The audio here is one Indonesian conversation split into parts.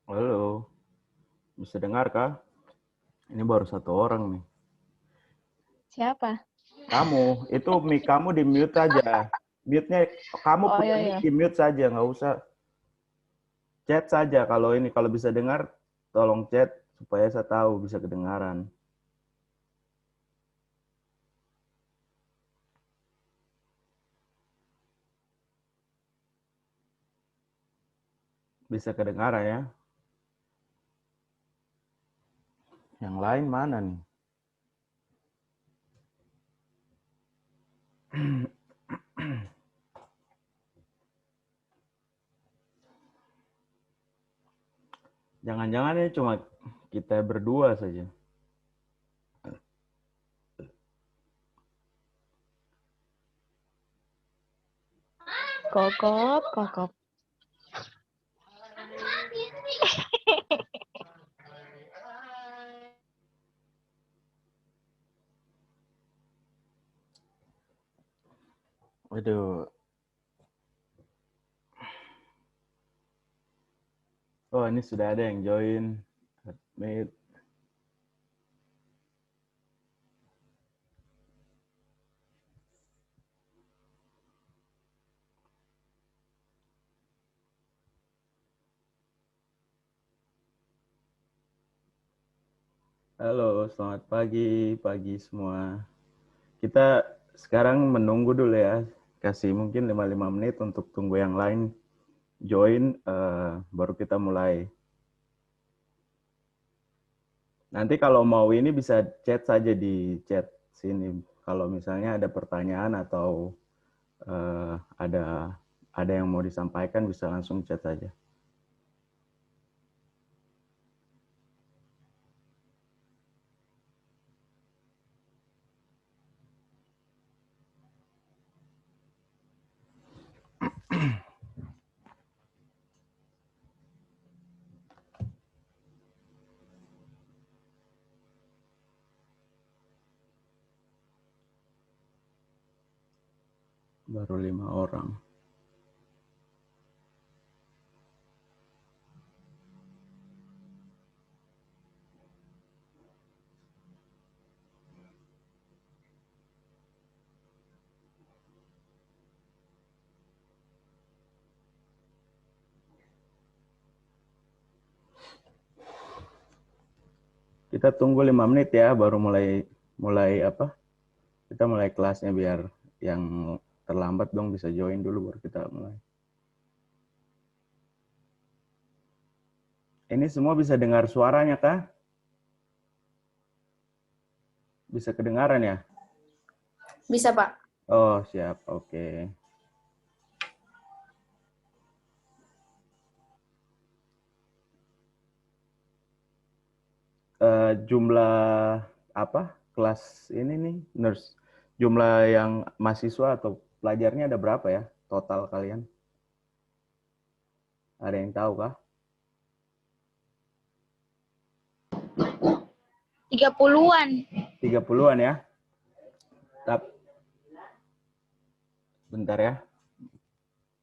Halo, bisa dengar kah? Ini baru satu orang nih. Siapa? Kamu, itu mic kamu di mute aja. Mute-nya, kamu Oh punya iya mic iya. di mute saja, nggak usah chat saja. Kalau bisa dengar, tolong chat supaya saya tahu bisa kedengaran. Bisa kedengaran ya. Yang lain mana nih? Jangan-jangan ini cuma kita berdua saja. Kokop, kokop. Waduh. Oh, ini sudah ada yang join. Admit. Halo, selamat pagi semua. Kita sekarang menunggu dulu ya, kasih mungkin 5 menit untuk tunggu yang lain join, baru kita mulai. Nanti kalau mau ini bisa chat saja di chat sini. Kalau misalnya ada pertanyaan atau ada yang mau disampaikan bisa langsung chat saja. Baru 5 orang. Kita tunggu 5 menit ya, baru mulai apa? Kita mulai kelasnya biar yang terlambat dong bisa join dulu baru kita mulai. Ini semua bisa dengar suaranya kah? Bisa kedengaran ya? Bisa, Pak. Oh, siap. Oke. Jumlah apa? Kelas ini nih, nurse. Jumlah yang mahasiswa atau pelajarnya ada berapa ya? Total kalian? Ada yang tahu kah? 30-an. 30-an ya. Bentar ya.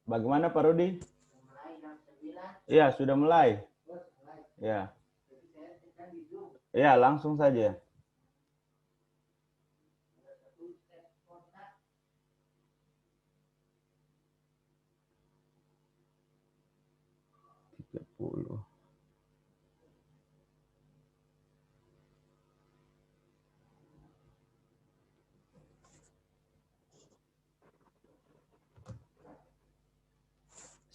Bagaimana Pak Rudi? Iya, sudah mulai. Ya. Ya, langsung saja.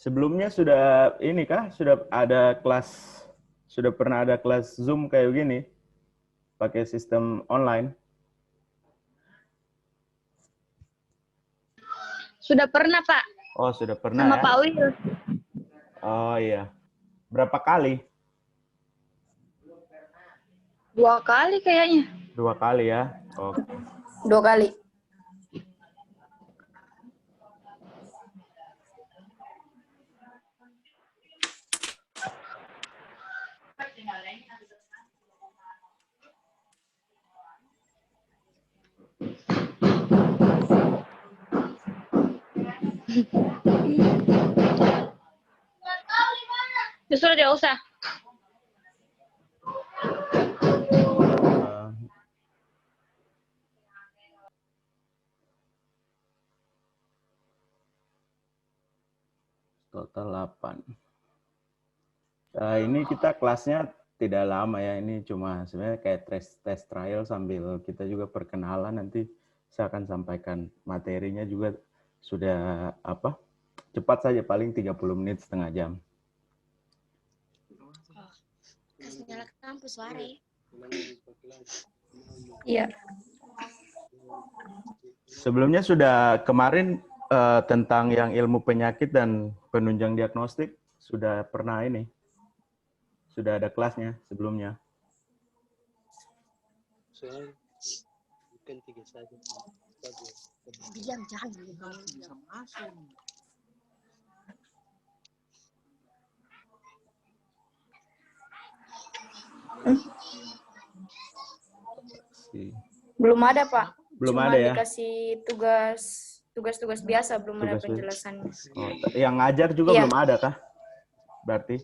Sebelumnya sudah ini kah? Sudah ada kelas, sudah pernah ada kelas Zoom kayak gini? Pakai sistem online? Sudah pernah, Pak. Oh, sudah pernah Sama ya? Pak Wil. Oh iya. Berapa kali? 2 kali kayaknya. 2 kali ya? Oke. 2 kali. Justru tidak usah. Total 8. Ini kita kelasnya tidak lama ya. Ini cuma sebenarnya kayak test trial sambil kita juga perkenalan. Nanti saya akan sampaikan materinya juga sudah apa? Cepat saja, paling 30 menit, setengah jam. Kasih nyala kampus, Ware. Iya. Sebelumnya sudah kemarin tentang yang ilmu penyakit dan penunjang diagnostik sudah pernah ini, sudah ada kelasnya sebelumnya. Saya bukan 3 saja. Diam, jangan. Belum ada, Pak. Belum Cuma ada ya? dikasih tugas-tugas biasa, belum ada penjelasannya. Oh, yang ngajar juga Iya. belum ada kah? Berarti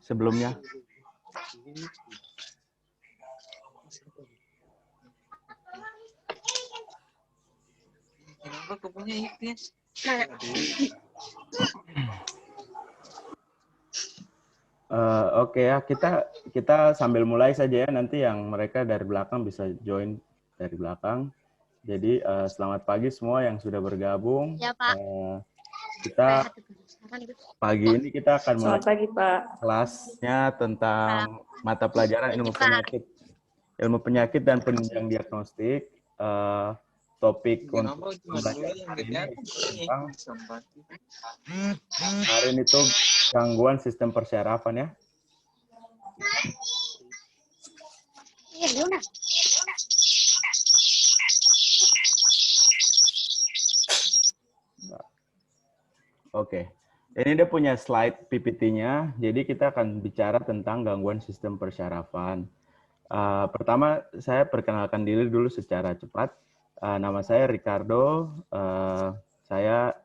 sebelumnya? Kenapa kau punya itu ya? Oke ya, kita sambil mulai saja ya, nanti yang mereka dari belakang bisa join dari belakang. Jadi selamat pagi semua yang sudah bergabung. Ya, Pak. Kita pagi ini kita akan mulai Selamat pagi, Pak. kelasnya tentang mata pelajaran ilmu penyakit dan penunjang diagnostik. Topik untuk pembelajaran ini tentang kemarin itu gangguan sistem persyarafan ya. Oke. Ini dia punya slide PPT-nya. Jadi kita akan bicara tentang gangguan sistem persyarafan. Pertama, saya perkenalkan diri dulu secara cepat. Nama saya Ricardo. Saya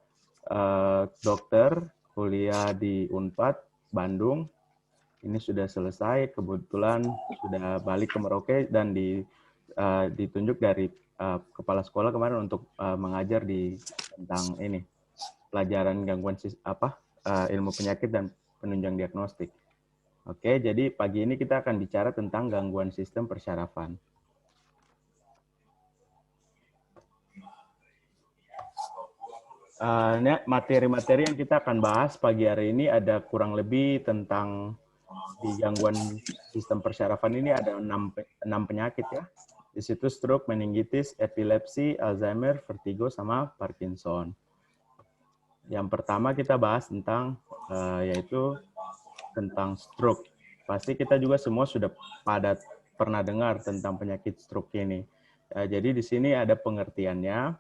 dokter, kuliah di Unpad, Bandung. Ini sudah selesai. Kebetulan sudah balik ke Merauke dan ditunjuk dari kepala sekolah kemarin untuk mengajar tentang ini. Pelajaran gangguan ilmu penyakit dan penunjang diagnostik. Oke, jadi pagi ini kita akan bicara tentang gangguan sistem persyarafan. Materi-materi yang kita akan bahas pagi hari ini ada kurang lebih tentang di gangguan sistem persyarafan ini ada 6 penyakit ya. Di situ stroke, meningitis, epilepsi, Alzheimer, vertigo, sama Parkinson. Yang pertama kita bahas tentang yaitu tentang stroke. Pasti kita juga semua sudah pada pernah dengar tentang penyakit stroke ini. Jadi di sini ada pengertiannya.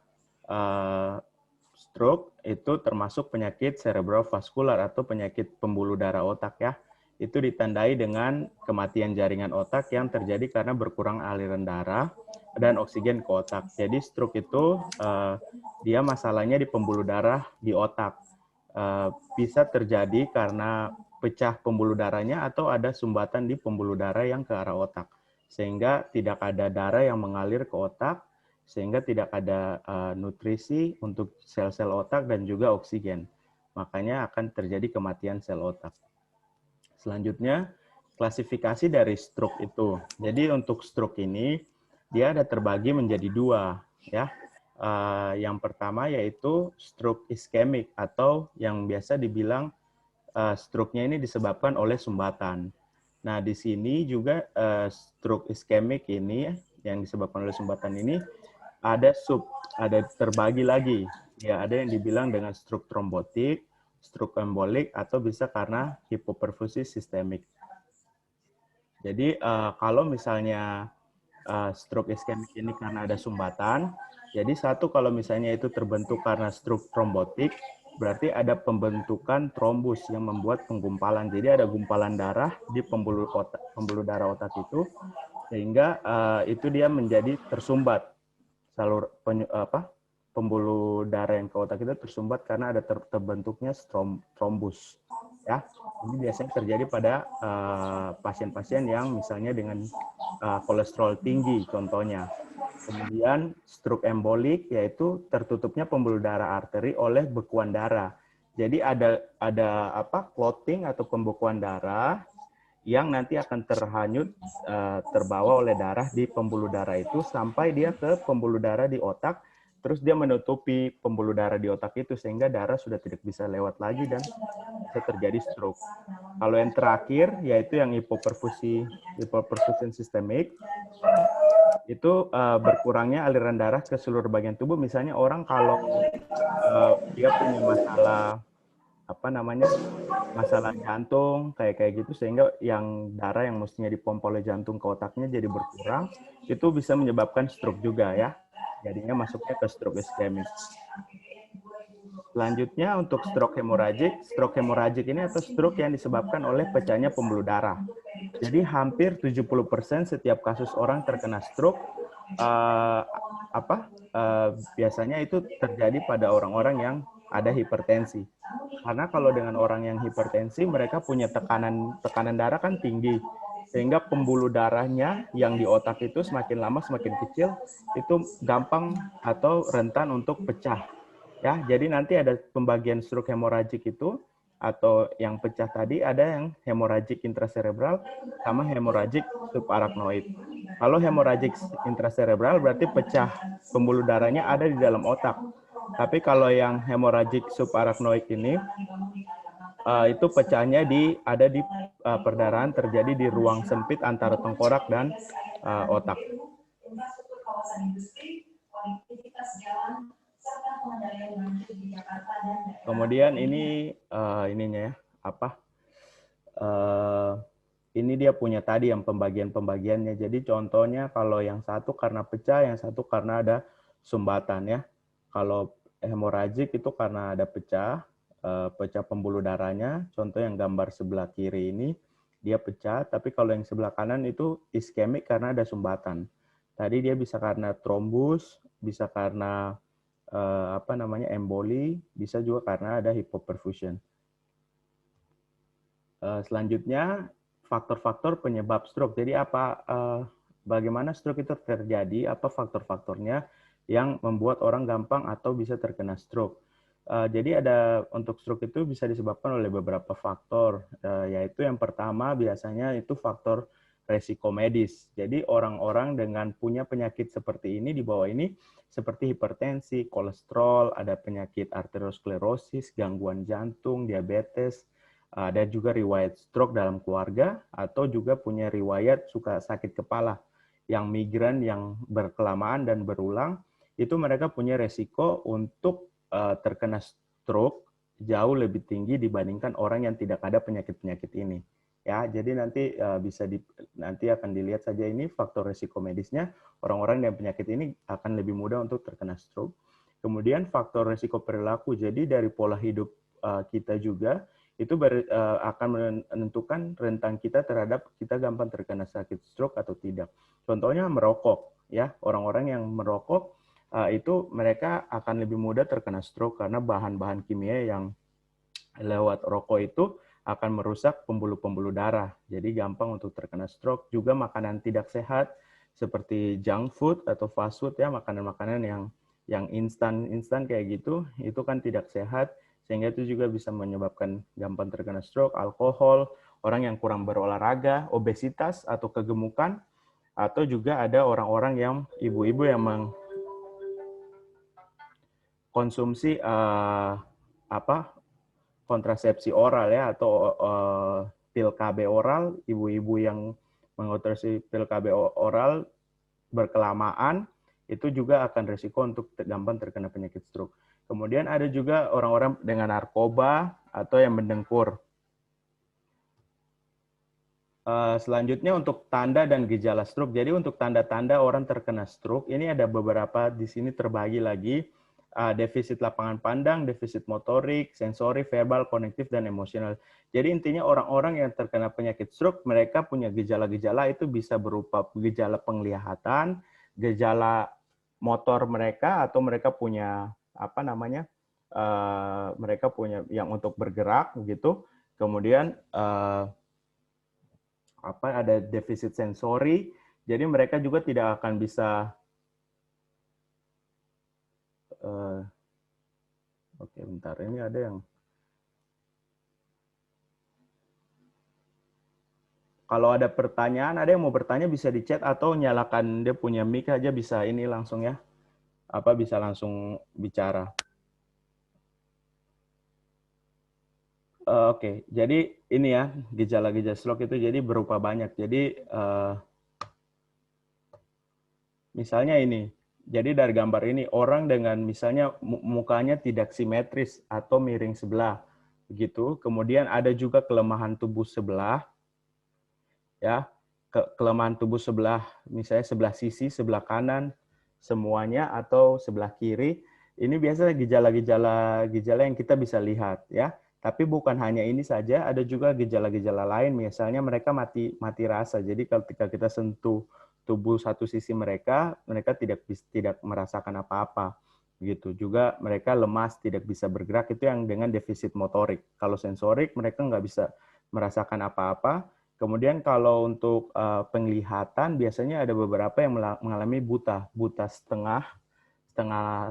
Stroke itu termasuk penyakit cerebrovaskular atau penyakit pembuluh darah otak ya, itu ditandai dengan kematian jaringan otak yang terjadi karena berkurang aliran darah dan oksigen ke otak. Jadi stroke itu dia masalahnya di pembuluh darah di otak. Bisa terjadi karena pecah pembuluh darahnya atau ada sumbatan di pembuluh darah yang ke arah otak. Sehingga tidak ada darah yang mengalir ke otak, sehingga tidak ada nutrisi untuk sel-sel otak dan juga oksigen. Makanya akan terjadi kematian sel otak. Selanjutnya, klasifikasi dari stroke itu. Jadi untuk stroke ini, dia ada terbagi menjadi dua. Ya. Yang pertama yaitu stroke iskemik atau yang biasa dibilang stroke-nya ini disebabkan oleh sumbatan. Nah, di sini juga stroke iskemik ini yang disebabkan oleh sumbatan ini ada terbagi lagi. Ya, ada yang dibilang dengan stroke trombotik, stroke embolik, atau bisa karena hipoperfusi sistemik. Jadi kalau misalnya stroke iskemik ini karena ada sumbatan, jadi satu kalau misalnya itu terbentuk karena stroke trombotik, berarti ada pembentukan trombus yang membuat penggumpalan. Jadi ada gumpalan darah di pembuluh darah otak itu, sehingga itu dia menjadi tersumbat. Pembuluh darah yang ke otak itu tersumbat karena ada terbentuknya trombus. Ya, ini biasanya terjadi pada pasien-pasien yang misalnya dengan kolesterol tinggi, contohnya. Kemudian stroke embolik, yaitu tertutupnya pembuluh darah arteri oleh bekuan darah. Jadi ada clotting atau pembekuan darah yang nanti akan terhanyut, terbawa oleh darah di pembuluh darah itu sampai dia ke pembuluh darah di otak, terus dia menutupi pembuluh darah di otak itu sehingga darah sudah tidak bisa lewat lagi dan bisa terjadi stroke. Kalau yang terakhir yaitu yang hipoperfusion sistemik, itu berkurangnya aliran darah ke seluruh bagian tubuh. Misalnya orang kalau dia punya masalah jantung kayak gitu, sehingga yang darah yang mestinya dipompa oleh jantung ke otaknya jadi berkurang, itu bisa menyebabkan stroke juga ya. Jadinya masuknya ke stroke iskemik. Selanjutnya untuk stroke hemoragik ini atau stroke yang disebabkan oleh pecahnya pembuluh darah. Jadi hampir 70% setiap kasus orang terkena stroke biasanya itu terjadi pada orang-orang yang ada hipertensi. Karena kalau dengan orang yang hipertensi, mereka punya tekanan darah kan tinggi, sehingga pembuluh darahnya yang di otak itu semakin lama semakin kecil, itu gampang atau rentan untuk pecah. Ya, jadi nanti ada pembagian stroke hemoragik itu, atau yang pecah tadi ada yang hemoragik intracerebral sama hemoragik subarachnoid. Kalau hemoragik intracerebral berarti pecah pembuluh darahnya ada di dalam otak. Tapi kalau yang hemoragik subarachnoid ini itu pecahnya ada di perdarahan terjadi di ruang sempit antara tengkorak dan otak. Kemudian ini ininya ya, ini dia punya tadi yang pembagiannya. Jadi contohnya kalau yang satu karena pecah, yang satu karena ada sumbatan ya. Kalau hemoragik itu karena ada pecah pembuluh darahnya. Contoh yang gambar sebelah kiri ini dia pecah, tapi kalau yang sebelah kanan itu iskemik karena ada sumbatan. Tadi dia bisa karena trombus, bisa karena emboli, bisa juga karena ada hipoperfusion. Selanjutnya faktor-faktor penyebab stroke. Jadi bagaimana stroke itu terjadi, apa faktor-faktornya yang membuat orang gampang atau bisa terkena stroke. Jadi untuk stroke itu bisa disebabkan oleh beberapa faktor, yaitu yang pertama biasanya itu faktor resiko medis. Jadi orang-orang dengan punya penyakit seperti ini di bawah ini, seperti hipertensi, kolesterol, ada penyakit arteriosklerosis, gangguan jantung, diabetes, ada juga riwayat stroke dalam keluarga, atau juga punya riwayat suka sakit kepala, yang migran yang berkelamaan dan berulang, itu mereka punya resiko untuk terkena stroke jauh lebih tinggi dibandingkan orang yang tidak ada penyakit-penyakit ini. Ya, jadi nanti nanti akan dilihat saja ini faktor resiko medisnya, orang-orang dengan penyakit ini akan lebih mudah untuk terkena stroke. Kemudian faktor resiko perilaku, jadi dari pola hidup kita juga itu akan menentukan rentang kita terhadap kita gampang terkena sakit stroke atau tidak. Contohnya merokok, ya, orang-orang yang merokok itu mereka akan lebih mudah terkena stroke karena bahan-bahan kimia yang lewat rokok itu akan merusak pembuluh-pembuluh darah. Jadi gampang untuk terkena stroke. Juga makanan tidak sehat seperti junk food atau fast food, ya, makanan-makanan yang instan kayak gitu, itu kan tidak sehat sehingga itu juga bisa menyebabkan gampang terkena stroke. Alkohol, orang yang kurang berolahraga, obesitas atau kegemukan, atau juga ada orang-orang yang ibu-ibu yang mengkonsumsi kontrasepsi oral, ya, atau pil KB oral. Ibu-ibu yang mengkonsumsi pil KB oral berkelamaan itu juga akan risiko untuk gampang terkena penyakit stroke. Kemudian ada juga orang-orang dengan narkoba atau yang mendengkur. Selanjutnya untuk tanda dan gejala stroke. Jadi untuk tanda-tanda orang terkena stroke, ini ada beberapa di sini terbagi lagi. Defisit lapangan pandang, defisit motorik, sensori, verbal, kognitif, dan emosional. Jadi intinya orang-orang yang terkena penyakit stroke, mereka punya gejala-gejala itu bisa berupa gejala penglihatan, gejala motor mereka, atau mereka punya mereka punya yang untuk bergerak gitu. Kemudian ada defisit sensori, jadi mereka juga tidak akan bisa oke, bentar, ini ada yang kalau ada pertanyaan, ada yang mau bertanya bisa di chat atau nyalakan dia punya mic aja, bisa ini langsung, ya, bisa langsung bicara. Oke, jadi ini ya gejala-gejala stroke itu jadi berupa banyak. Jadi misalnya ini, jadi dari gambar ini orang dengan misalnya mukanya tidak simetris atau miring sebelah, begitu. Kemudian ada juga kelemahan tubuh sebelah, ya, kelemahan tubuh sebelah, misalnya sebelah sisi, sebelah kanan, semuanya atau sebelah kiri. Ini biasanya gejala-gejala yang kita bisa lihat, ya. Tapi bukan hanya ini saja, ada juga gejala-gejala lain. Misalnya mereka mati rasa. Jadi ketika kita sentuh tubuh satu sisi mereka tidak merasakan apa-apa. Gitu. Juga mereka lemas, tidak bisa bergerak, itu yang dengan defisit motorik. Kalau sensorik mereka nggak bisa merasakan apa-apa. Kemudian kalau untuk penglihatan biasanya ada beberapa yang mengalami buta setengah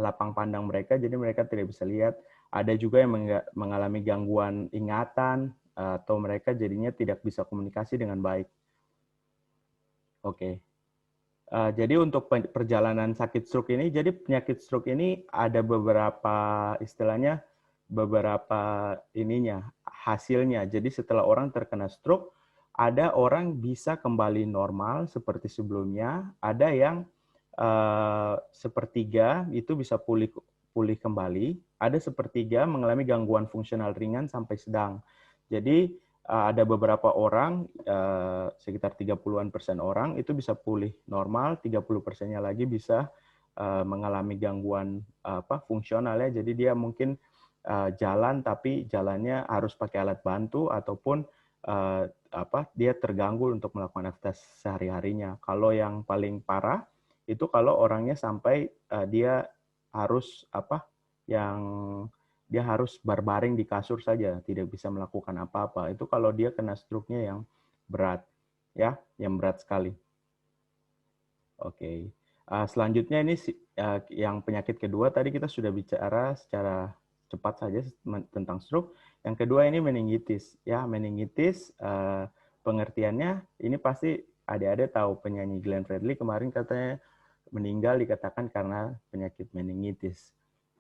lapang pandang mereka, jadi mereka tidak bisa lihat. Ada juga yang mengalami gangguan ingatan atau mereka jadinya tidak bisa komunikasi dengan baik. Oke. Jadi untuk perjalanan sakit stroke ini, jadi penyakit stroke ini ada beberapa istilahnya, beberapa hasilnya. Jadi setelah orang terkena stroke, ada orang bisa kembali normal seperti sebelumnya, ada yang sepertiga itu bisa pulih kembali, ada sepertiga mengalami gangguan fungsional ringan sampai sedang. Jadi ada beberapa orang, sekitar 30% orang itu bisa pulih normal, 30%-nya lagi bisa mengalami gangguan fungsional, ya. Jadi dia mungkin jalan tapi jalannya harus pakai alat bantu ataupun dia terganggu untuk melakukan aktivitas sehari-harinya. Kalau yang paling parah itu kalau orangnya sampai dia harus dia harus berbaring di kasur saja, tidak bisa melakukan apa-apa. Itu kalau dia kena stroke-nya yang berat, ya, yang berat sekali. Oke. Selanjutnya ini yang penyakit kedua, tadi kita sudah bicara secara cepat saja tentang stroke. Yang kedua ini meningitis, ya. Meningitis pengertiannya ini pasti adik-adik tahu, penyanyi Glenn Fredly kemarin katanya meninggal dikatakan karena penyakit meningitis.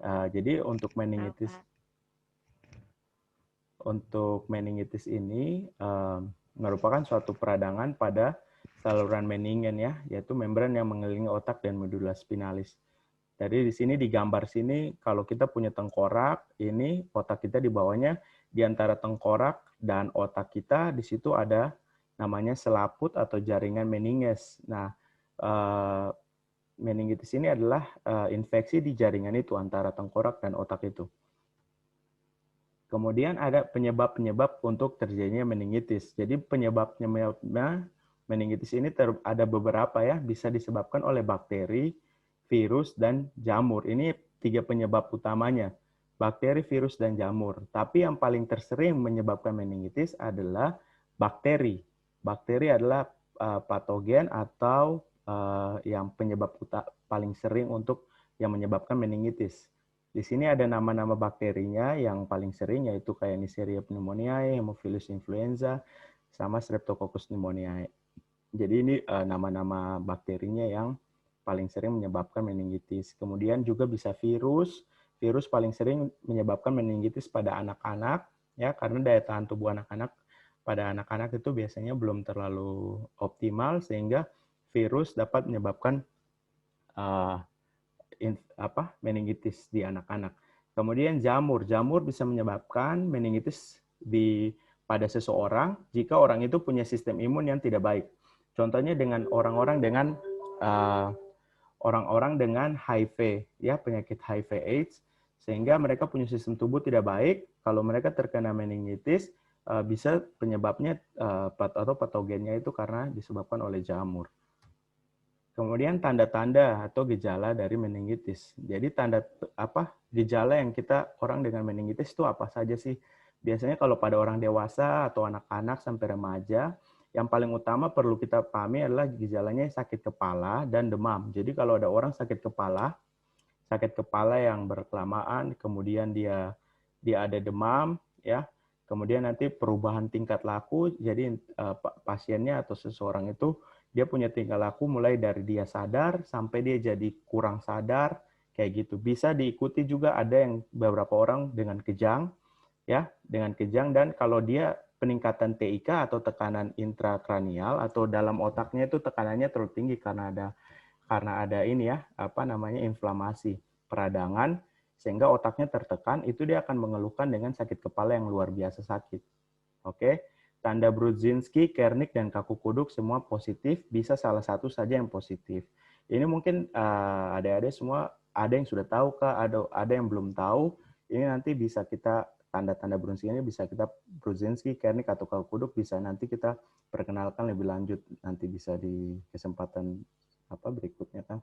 Jadi untuk meningitis ini merupakan suatu peradangan pada saluran meningen, ya, yaitu membran yang mengelilingi otak dan medula spinalis. Jadi di sini di gambar sini kalau kita punya tengkorak, ini otak kita di bawahnya, di antara tengkorak dan otak kita di situ ada namanya selaput atau jaringan meninges. Nah, meningitis ini adalah infeksi di jaringan itu antara tengkorak dan otak itu. Kemudian ada penyebab-penyebab untuk terjadinya meningitis. Jadi penyebabnya meningitis ini ada beberapa ya, bisa disebabkan oleh bakteri, virus, dan jamur. Ini 3 penyebab utamanya, bakteri, virus, dan jamur. Tapi yang paling tersering menyebabkan meningitis adalah bakteri. Bakteri adalah patogen atau yang penyebab paling sering untuk yang menyebabkan meningitis. Di sini ada nama-nama bakterinya yang paling sering, yaitu kayak Neisseria pneumoniae, Haemophilus influenza, sama Streptococcus pneumoniae. Jadi ini nama-nama bakterinya yang paling sering menyebabkan meningitis. Kemudian juga bisa virus. Virus paling sering menyebabkan meningitis pada anak-anak, ya, karena daya tahan tubuh anak-anak pada anak-anak itu biasanya belum terlalu optimal, sehingga virus dapat menyebabkan meningitis di anak-anak. Kemudian jamur bisa menyebabkan meningitis pada seseorang jika orang itu punya sistem imun yang tidak baik. Contohnya dengan orang-orang dengan HIV, ya, penyakit HIV/AIDS, sehingga mereka punya sistem tubuh tidak baik. Kalau mereka terkena meningitis, bisa penyebabnya atau patogennya itu karena disebabkan oleh jamur. Kemudian tanda-tanda atau gejala dari meningitis. Jadi gejala yang orang dengan meningitis itu apa saja sih? Biasanya kalau pada orang dewasa atau anak-anak sampai remaja, yang paling utama perlu kita pahami adalah gejalanya sakit kepala dan demam. Jadi kalau ada orang sakit kepala yang berkelamaan, kemudian dia ada demam, ya, kemudian nanti perubahan tingkat laku, jadi pasiennya atau seseorang itu dia punya tingkah laku mulai dari dia sadar sampai dia jadi kurang sadar, kayak gitu. Bisa diikuti juga ada yang beberapa orang dengan kejang, ya, dan kalau dia peningkatan TIK atau tekanan intrakranial atau dalam otaknya itu tekanannya terlalu tinggi karena ada ini ya, inflamasi peradangan, sehingga otaknya tertekan, itu dia akan mengeluhkan dengan sakit kepala yang luar biasa sakit. Oke. Tanda Brudzinski, Kernik, dan kaku kuduk semua positif, bisa salah satu saja yang positif. Ini mungkin adik-adik semua ada yang sudah tahu kah, ada yang belum tahu. Ini nanti bisa kita tanda-tanda Brudzinski ini bisa kita Brudzinski, Kernik, atau kaku kuduk bisa nanti kita perkenalkan lebih lanjut, nanti bisa di kesempatan berikutnya kan.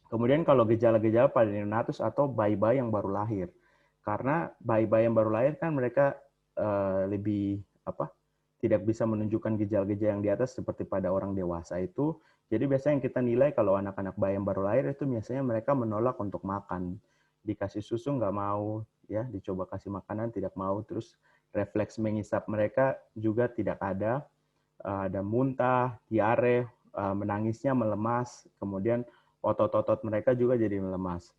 Kemudian kalau gejala-gejala pada neonatus atau bayi-bayi yang baru lahir, karena bayi-bayi yang baru lahir kan mereka lebih tidak bisa menunjukkan gejala-gejala yang di atas seperti pada orang dewasa itu. Jadi biasanya yang kita nilai kalau anak-anak bayi yang baru lahir itu biasanya mereka menolak untuk makan. Dikasih susu nggak mau, ya, dicoba kasih makanan tidak mau, terus refleks mengisap mereka juga tidak ada. Ada muntah, diare, menangisnya melemas, kemudian otot-otot mereka juga jadi melemas.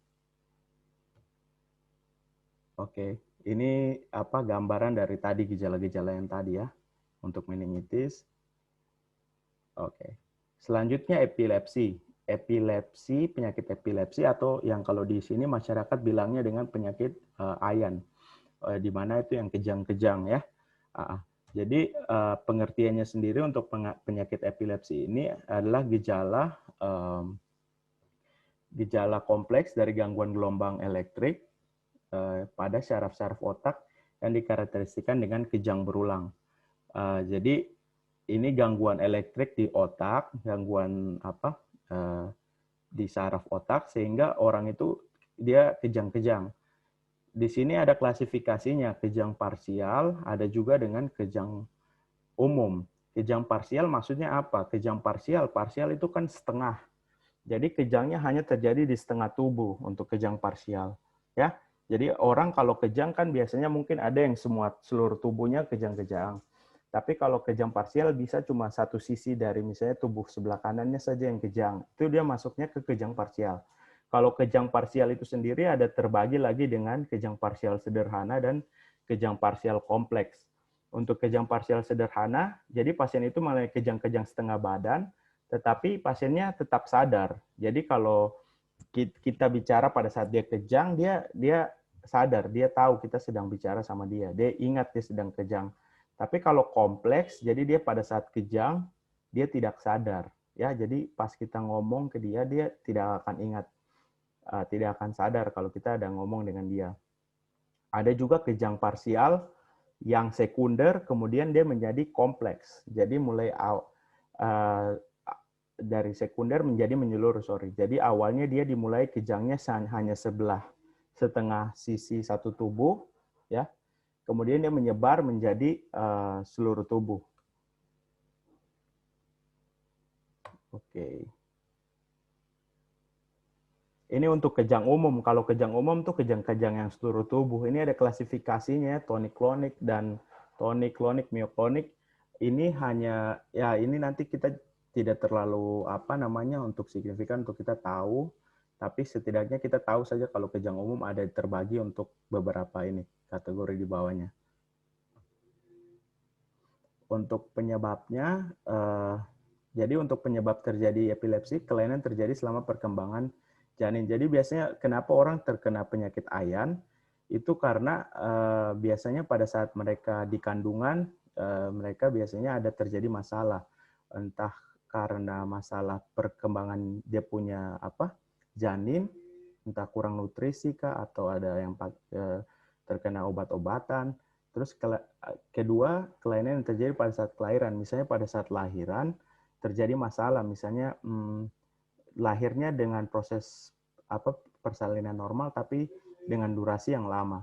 Oke, ini gambaran dari tadi gejala-gejala yang tadi ya untuk meningitis. Oke. Selanjutnya epilepsi. Penyakit epilepsi atau yang kalau di sini masyarakat bilangnya dengan penyakit Ayan. Di mana itu yang kejang-kejang ya. Jadi pengertiannya sendiri untuk penyakit epilepsi ini adalah gejala kompleks dari gangguan gelombang elektrik pada syaraf-syaraf otak yang dikarakteristikan dengan kejang berulang. Jadi ini gangguan elektrik di otak, gangguan di saraf otak, sehingga orang itu dia kejang-kejang. Di sini ada klasifikasinya, kejang parsial, ada juga dengan kejang umum. Kejang parsial maksudnya apa? Kejang parsial itu kan setengah. Jadi kejangnya hanya terjadi di setengah tubuh untuk kejang parsial, ya. Jadi orang kalau kejang kan biasanya mungkin ada yang seluruh tubuhnya kejang-kejang. Tapi kalau kejang parsial bisa cuma satu sisi dari misalnya tubuh sebelah kanannya saja yang kejang. Itu dia masuknya ke kejang parsial. Kalau kejang parsial itu sendiri ada terbagi lagi dengan kejang parsial sederhana dan kejang parsial kompleks. Untuk kejang parsial sederhana, jadi pasien itu malah kejang-kejang setengah badan, tetapi pasiennya tetap sadar. Jadi kalau kita bicara pada saat dia kejang, dia sadar, dia tahu kita sedang bicara sama dia. Dia ingat dia sedang kejang. Tapi kalau kompleks, jadi dia pada saat kejang, dia tidak sadar. Ya, jadi pas kita ngomong ke dia tidak akan ingat, tidak akan sadar kalau kita ada ngomong dengan dia. Ada juga kejang parsial yang sekunder, kemudian dia menjadi kompleks. Jadi mulai dari sekunder menjadi menyeluruh, sorry. Jadi awalnya dia dimulai kejangnya hanya setengah sisi satu tubuh, ya. Kemudian dia menyebar menjadi seluruh tubuh. Oke. Ini untuk kejang umum. Kalau kejang umum tuh kejang-kejang yang seluruh tubuh. Ini ada klasifikasinya, tonik-klonik dan tonik-klonik, mioklonik. Ini hanya, ya ini nanti kita tidak terlalu untuk signifikan untuk kita tahu, tapi setidaknya kita tahu saja kalau kejang umum ada terbagi untuk beberapa ini kategori di bawahnya. Untuk penyebabnya, jadi untuk penyebab terjadi epilepsi, kelainan terjadi selama perkembangan janin. Jadi biasanya kenapa orang terkena penyakit ayan itu karena biasanya pada saat mereka di kandungan mereka biasanya ada terjadi masalah, entah karena masalah perkembangan dia punya janin, entah kurang nutrisi kah atau ada yang terkena obat-obatan. Terus kedua, kelainan yang terjadi pada saat kelahiran, misalnya pada saat lahiran terjadi masalah, misalnya lahirnya dengan proses persalinan normal tapi dengan durasi yang lama.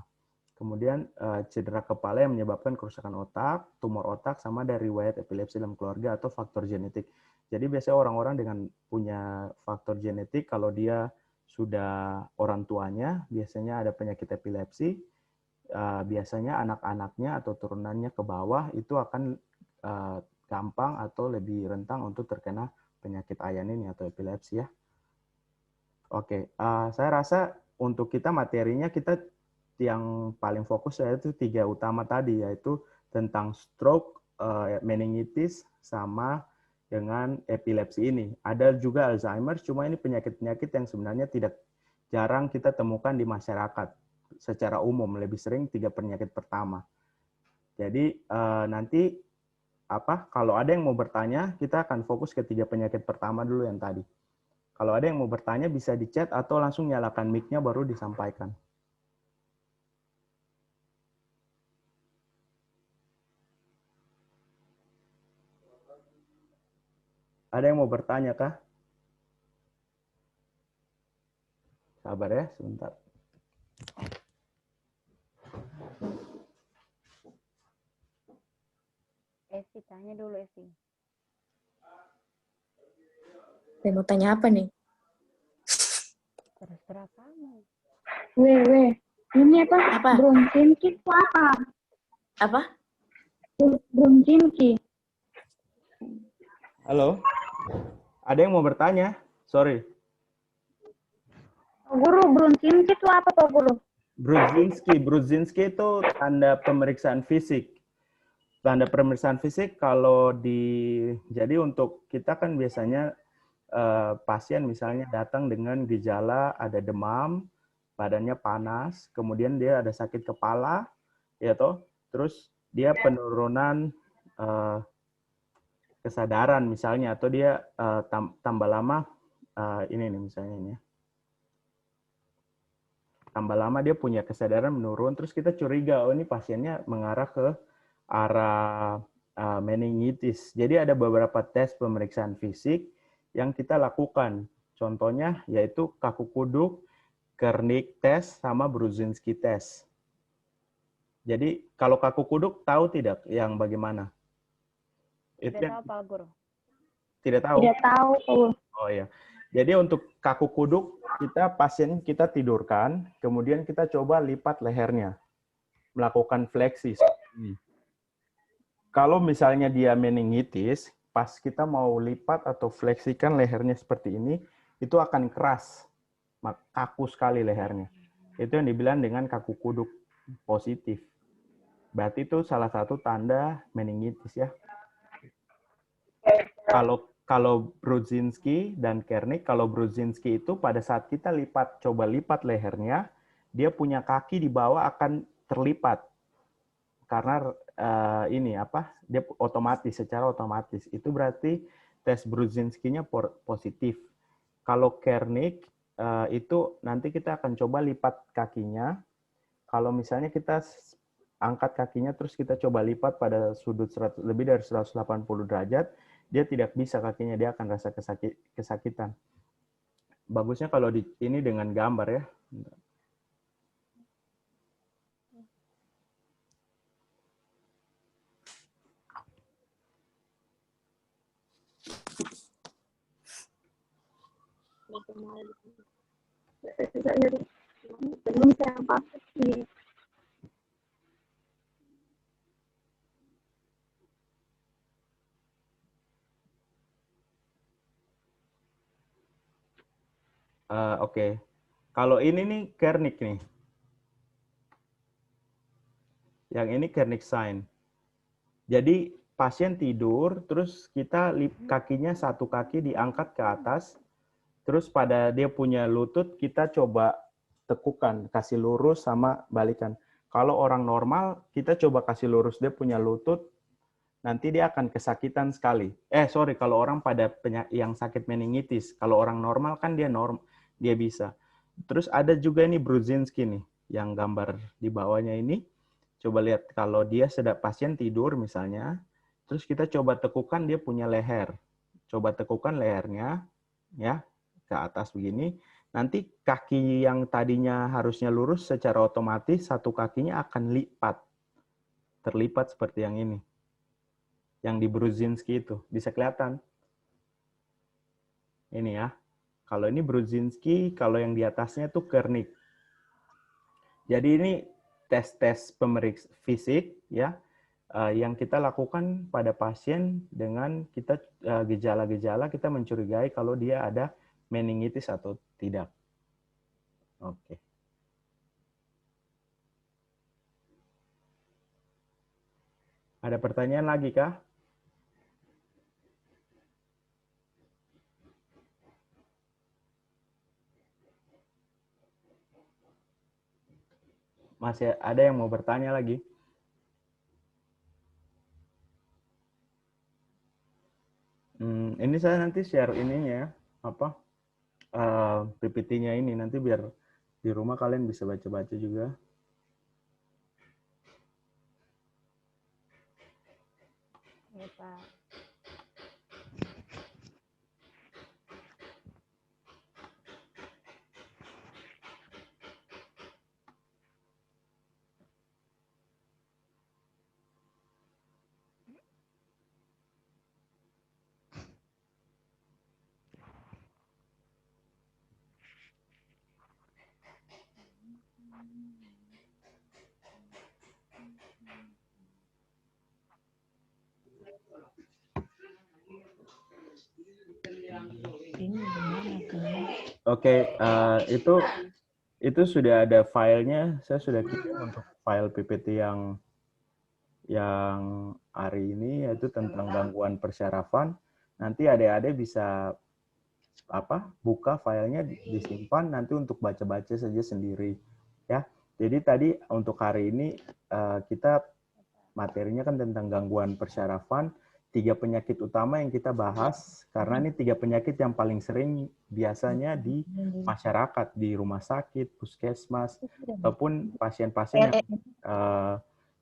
Kemudian cedera kepala yang menyebabkan kerusakan otak, tumor otak, sama dari riwayat epilepsi dalam keluarga atau faktor genetik. Jadi biasanya orang-orang dengan punya faktor genetik, kalau dia sudah orang tuanya biasanya ada penyakit epilepsi, biasanya anak-anaknya atau turunannya ke bawah itu akan gampang atau lebih rentang untuk terkena penyakit ayan ini atau epilepsi ya. Oke, saya rasa untuk kita materinya kita yang paling fokus yaitu 3 utama tadi, yaitu tentang stroke, meningitis, sama dengan epilepsi ini. Ada juga Alzheimer, cuma ini penyakit-penyakit yang sebenarnya tidak jarang kita temukan di masyarakat secara umum, lebih sering 3 penyakit pertama. Jadi nanti kalau ada yang mau bertanya, kita akan fokus ke 3 penyakit pertama dulu yang tadi. Kalau ada yang mau bertanya bisa di chat atau langsung nyalakan mic-nya baru disampaikan. Ada yang mau bertanya kah? Sabar ya, sebentar. Esti, tanya dulu Esti. Saya mau tanya apa nih? Terserah kamu. Ini apa? Apa? Bruncinki itu apa? Apa? Bruncinki. Halo? Ada yang mau bertanya? Sorry. Guru, Bruncinki itu apa Pak Guru? Brudzinski itu tanda pemeriksaan fisik. Tanda pemeriksaan fisik jadi untuk kita kan biasanya pasien misalnya datang dengan gejala ada demam, badannya panas, kemudian dia ada sakit kepala, ya toh, terus dia penurunan kesadaran misalnya, atau dia tambah lama ini nih misalnya ini. Tambah lama dia punya kesadaran menurun, terus kita curiga, oh ini pasiennya mengarah ke arah meningitis. Jadi ada beberapa tes pemeriksaan fisik yang kita lakukan. Contohnya yaitu kaku kuduk, Kernik test, sama Brudzinski test. Jadi kalau kaku kuduk tahu tidak yang bagaimana? Tidak tahu Pak Guru. Tidak tahu? Tidak tahu Pak Guru. Oh iya. Jadi untuk kaku kuduk, pasien kita tidurkan, kemudian kita coba lipat lehernya. Melakukan fleksi. Kalau misalnya dia meningitis, pas kita mau lipat atau fleksikan lehernya seperti ini, itu akan keras. Kaku sekali lehernya. Itu yang dibilang dengan kaku kuduk positif. Berarti itu salah satu tanda meningitis ya. Kalau Brudzinski dan Kernik, kalau Brudzinski itu pada saat kita coba lipat lehernya, dia punya kaki di bawah akan terlipat. Karena dia secara otomatis. Itu berarti tes Brudzinski-nya positif. Kalau Kernik itu nanti kita akan coba lipat kakinya. kalau misalnya kita angkat kakinya terus kita coba lipat pada sudut lebih dari 180 derajat, dia tidak bisa kakinya, dia akan rasa kesakitan. Bagusnya kalau ini dengan gambar ya. Belum saya pakai sih. Oke. Kalau ini nih Kernick nih. Yang ini Kernick sign. Jadi pasien tidur, terus kita kakinya satu kaki diangkat ke atas, terus pada dia punya lutut kita coba tekukan, kasih lurus sama balikan. Kalau orang normal, kita coba kasih lurus dia punya lutut, nanti dia akan kesakitan sekali. Kalau orang pada yang sakit meningitis, kalau orang normal kan dia bisa. Terus ada juga ini Brudzinski nih, yang gambar di bawahnya ini. Coba lihat kalau dia pasien tidur misalnya, terus kita coba tekukan dia punya leher. Coba tekukan lehernya, ya, ke atas begini. Nanti kaki yang tadinya harusnya lurus secara otomatis satu kakinya akan terlipat seperti yang ini. Yang di Brudzinski itu bisa kelihatan. Ini ya. Kalau ini Brudzinski, kalau yang di atasnya itu Kernick. Jadi ini tes-tes pemeriksa fisik ya yang kita lakukan pada pasien dengan kita gejala-gejala kita mencurigai kalau dia ada meningitis atau tidak. Oke. Ada pertanyaan lagi kah? Masih ada yang mau bertanya lagi? Ini saya nanti share ininya PPT-nya ini nanti biar di rumah kalian bisa baca-baca juga. Ya, Pak. Oke, itu sudah ada filenya. Saya sudah kirim untuk file PPT yang hari ini, yaitu tentang gangguan persyarafan. Nanti adik-adik bisa buka filenya, disimpan nanti untuk baca-baca saja sendiri ya. Jadi tadi untuk hari ini kita materinya kan tentang gangguan persyarafan, 3 penyakit utama yang kita bahas karena ini 3 penyakit yang paling sering biasanya di masyarakat, di rumah sakit, puskesmas ataupun pasien-pasien yang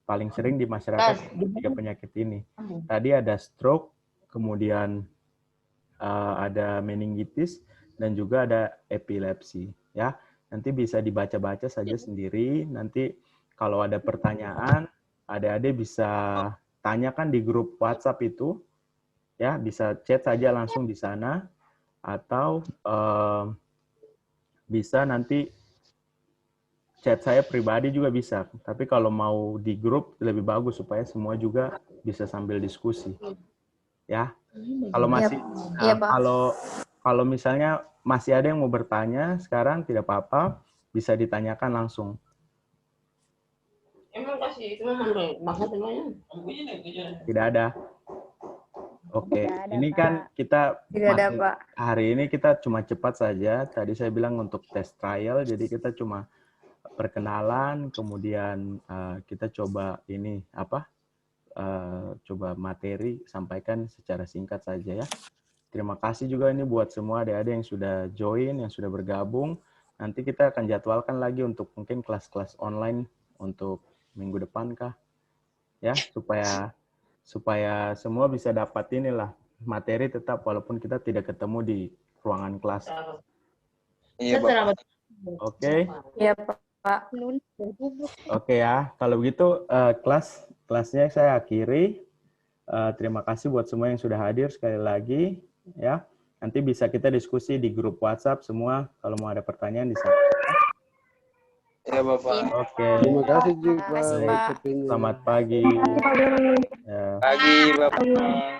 paling sering di masyarakat 3 penyakit ini. Tadi ada stroke, kemudian ada meningitis dan juga ada epilepsi ya. Nanti bisa dibaca-baca saja sendiri. Nanti kalau ada pertanyaan, adik-adik bisa tanyakan di grup WhatsApp itu ya, bisa chat saja langsung di sana atau bisa nanti chat saya pribadi juga bisa. Tapi kalau mau di grup lebih bagus supaya semua juga bisa sambil diskusi. Ya. Kalau masih kalau misalnya masih ada yang mau bertanya sekarang tidak apa-apa, bisa ditanyakan langsung. Tidak ada. Oke, ini kan kita hari ini kita cuma cepat saja. Tadi saya bilang untuk test trial, jadi kita cuma perkenalan, kemudian kita coba ini coba materi, sampaikan secara singkat saja ya. Terima kasih juga ini buat semua adik-adik yang sudah join, yang sudah bergabung. Nanti kita akan jadwalkan lagi untuk mungkin kelas-kelas online untuk minggu depan kah? Ya, supaya semua bisa dapat inilah materi tetap walaupun kita tidak ketemu di ruangan kelas. Iya, Bapak. Oke. Iya, Pak. Oke ya. Kalau begitu kelasnya saya akhiri. Terima kasih buat semua yang sudah hadir sekali lagi ya. Nanti bisa kita diskusi di grup WhatsApp semua kalau mau ada pertanyaan di sana. Iya, Bapak. Oke. Terima kasih juga Terima kasih, Pak. sepertinya. Selamat pagi. Terima kasih Pak Guru. Ya. Pagi, Bapak.